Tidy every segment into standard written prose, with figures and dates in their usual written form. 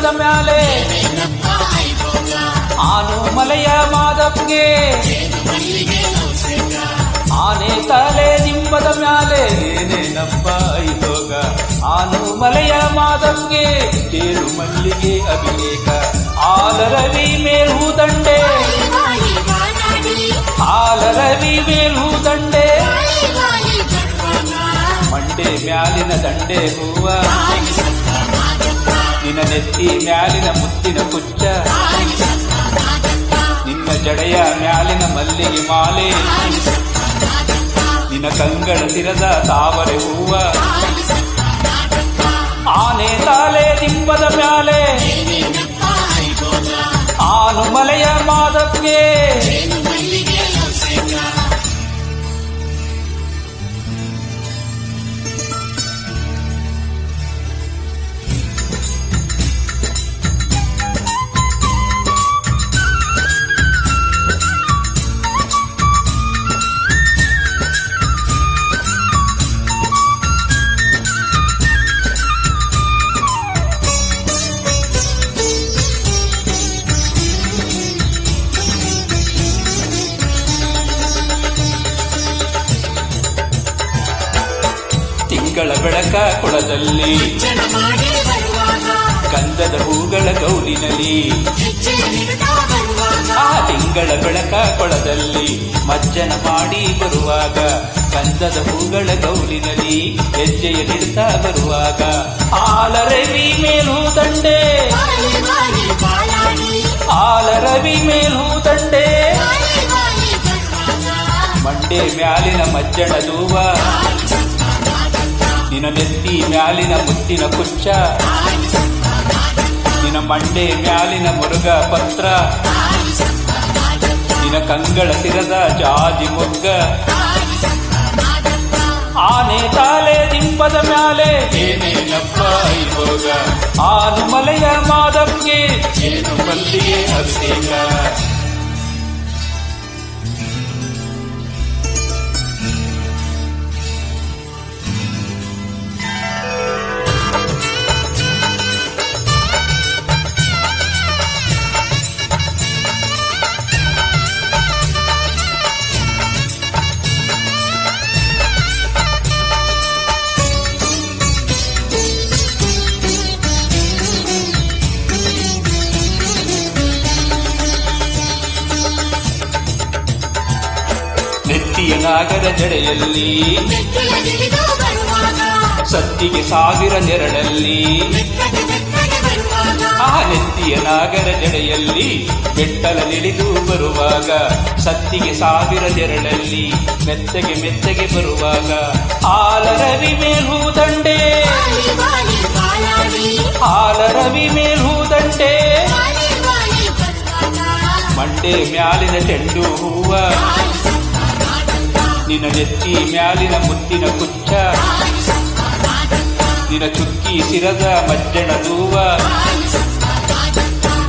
ದಿಂಬದ ಮ್ಯಾಲೆ ಆನು ಮಲೆಯ ಮಾದಪ್ಗೆ ಆನೆ ತಲೆ ದಿಂಬದ ಮ್ಯಾಲೆ ಏನೇನಪ್ಪ ಐದೋಗ ಆನು ಮಲೆಯ ಮಾದಪ್ಗೆ ತೇರು ಮಲ್ಲಿಗೆ ಅಭಿಷೇಕ ಆಲರವಿ ಮೇಲ್ಹೂದಂಡೆ ಆಲರವಿ ಮೇಲ್ಹೂದಂಡೆ ಮಂಡೆ ಮ್ಯಾಲಿನ ದಂಡೆ ಹೂವ ನಿನ್ನ ನೆತ್ತಿ ಮ್ಯಾಲಿನ ಮುತ್ತಿನ ಕುಚ್ಚ ನಿನ್ನ ಜಡೆಯ ಮ್ಯಾಲಿನ ಮಲ್ಲಿಗೆ ಮಾಲೆ ನಿನ್ನ ಕಂಗಳ ತಿರದ ತಾವರೆ ಹೂವ ಆನೆ ತಾಲೆ ದಿಂಬದ ಮ್ಯಾಲೆ ಆನು ಮಲೆಯ ಮಾದಪ್ಗೆ ತಿಂಗಳ ಬೆಳಕ ಕೊಳದಲ್ಲಿ ಗಂಧದ ಹೂಗಳ ಗೌಲಿನಲ್ಲಿ ಆ ತಿಂಗಳ ಬೆಳಕ ಕೊಳದಲ್ಲಿ ಮಜ್ಜನ ಮಾಡಿ ಬರುವಾಗ ಗಂಧದ ಹೂಗಳ ಗೌಲಿನಲ್ಲಿ ಹೆಜ್ಜೆಯ ನಿಡ್ತಾ ಬರುವಾಗ ಆಲರವಿ ಮೇಲ್ಹೂದಂಡೆ ಆಲರವಿ ಮೇಲ್ಹೂದಂಡೆ ಮಂಡೆ ಮ್ಯಾಲಿನ ಮಜ್ಜನ ದೂವ ನಿನ್ನ ನೆತ್ತಿ ಮ್ಯಾಲಿನ ಮುತ್ತಿನ ಕುಚ್ಚ ನಿನ್ನ ಮಂಡೆ ಮ್ಯಾಲಿನ ಮುರುಗ ಪತ್ರ ನಿನ್ನ ಕಂಗಳ ಸಿರದ ಜಾಜಿ ಮೊಗ್ಗ ಆನೆ ತಾಲೆ ದಿಂಬದ ಮ್ಯಾಲೆ ಏನೇನಪ್ಪ ಐಭೋಗ ಆನು ಮಲೆಯ ಮಾದಪ್ಗೆ ಏನು ಮಲ್ಲಿಗೆ ಅಭಿಷೇಕ ನೆತ್ತಿಯ ನಾಗರ ಜಡೆಯಲ್ಲಿ ಸತ್ತಿಗೆ ಸಾವಿರ ನೆರಳಲ್ಲಿ ಆ ನೆತ್ತಿಯ ನಾಗರ ಜಡೆಯಲ್ಲಿ ಬೆಟ್ಟಲ ನಿಳಿದು ಬರುವಾಗ ಸತ್ತಿಗೆ ಸಾವಿರ ನೆರಳಲ್ಲಿ ಮೆತ್ತಗೆ ಮೆತ್ತಗೆ ಬರುವಾಗ ಆಲರವಿ ಮೇಲ್ಹೂದಂಡೆ ಆಲರವಿ ಮೇಲ್ಹೂದಂಡೆ ಮಂಡೆ ಮ್ಯಾಲಿನ ಚೆಂಡು ಹೂವ ನಿನ್ನ ನೆತ್ತಿ ಮ್ಯಾಲಿನ ಮುತ್ತಿನ ಕುಚ್ಚ ನಿನ್ನ ಚುಕ್ಕಿ ಸಿರದ ಮಜ್ಜನ ದೂವ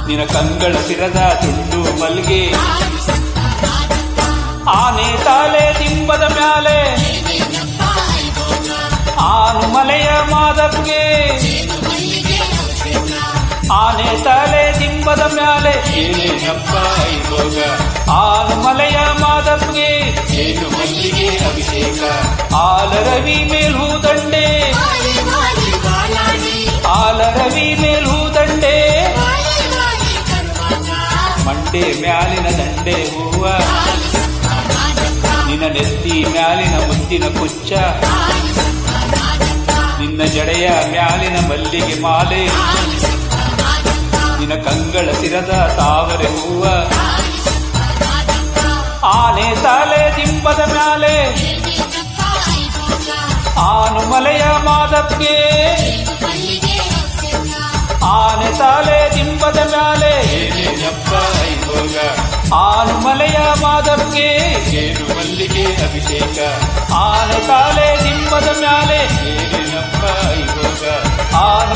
ನಿನ್ನ ಕಂಗಳ ಸಿರದ ತುಂಡು ಮಲ್ಗೆ ಆನೆ ತಾಲೆ ದಿಂಬದ ಮ್ಯಾಲೆ ಆನು ಮಲೆಯ ಮಾದಪ್ಗೆ ಆನೆ ತಾಲೆ ದಿಂಬದ ಮ್ಯಾಲೆ ಏನೇನಪ್ಪ ಐಭೋಗ ಆನು ಮಲೆಯ ಮಾದಪ್ಗೆ ಏನು ಮಲ್ಲಿಗೆ ಅಭಿಷೇಕ ಆಲರವಿ ಮೇಲ್ಹೂದಂಡೆ ಆಲರವಿ ಮೇಲ್ಹೂದಂಡೆ ಮಂಡೆ ಮ್ಯಾಲಿನ ದಂಡೆ ಹೂವ ನಿನ್ನ ನೆತ್ತಿ ಮ್ಯಾಲಿನ ಮುತ್ತಿನ ಕುಚ್ಚ ನಿನ್ನ ಜಡೆಯ ಮ್ಯಾಲಿನ ಮಲ್ಲಿಗೆ ಮಾಲೆ ನಿನ್ನ ಕಂಗಳ ಸಿರದ ತಾವರೆ ಹೂವ ಆನೆ ತಾಲೆ ದಿಂಬದ ಮ್ಯಾಲೆ ಆನು ಮಲೆಯ ಮಾದಪ್ಗೆ ಆನೆ ತಾಲೆ ದಿಂಬದ ಮ್ಯಾಲೆ ಏನೇನಪ್ಪ ಐಭೋಗ ಆನು ಮಲೆಯ ಮಾದಪ್ಗೆ ಏನು ಮಲ್ಲಿಗೆ ಅಭಿಷೇಕ ಆನೆ ತಾಲೆ ದಿಂಬದ ಮ್ಯಾಲೆ ಏನೇನಪ್ಪ ಐಭೋಗ ಆನೆ